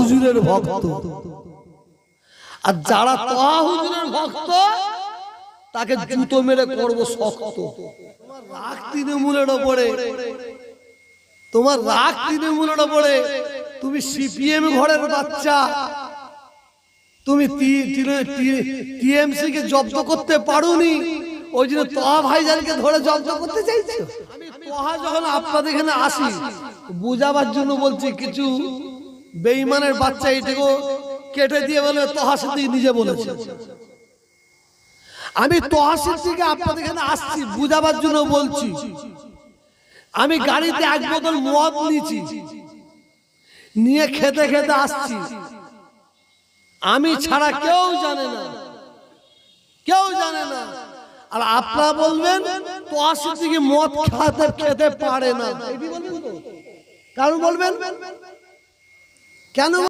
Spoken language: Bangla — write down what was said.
হুজুরের ভক্ত। আর যারা তহা হুজুরের ভক্ত তাকে জুতো মেরে করব শক্ত। তোমার রাগ তৃণমূলের ওপরে, তোমার রাগ তৃণমূলের ওপরে। তুমি সিপিএম ঘরের বাচ্চা, তুমি টিএমসি কে জব্দ করতে পারোনি, ওই জন্য তহা ভাইজানকে ধরে জব্দ করতে চাইছো। আমি তহা যখন আপনাদের এখানে আসি বুঝাবার জন্য বলছি, কিছু বেঈমানের বাচ্চা এটাকে কেটে দিয়ে বলে তহা সিদ্দিক নিজে বলেছে। আমি তহা সিদ্দিককে আপনাদের এখানে আসছি বুঝাবার জন্য বলছি। আমি গাড়িতে এক বোতল মদ নিয়েছি, নিয়ে খেতে খেতে আসছি। আমি ছাড়া কেউ জানে না, কেউ জানে না। আর আপনারা বলবেন তহা সিদ্দিক মদ খেতে পারে না, কারণ বলবেন কেন?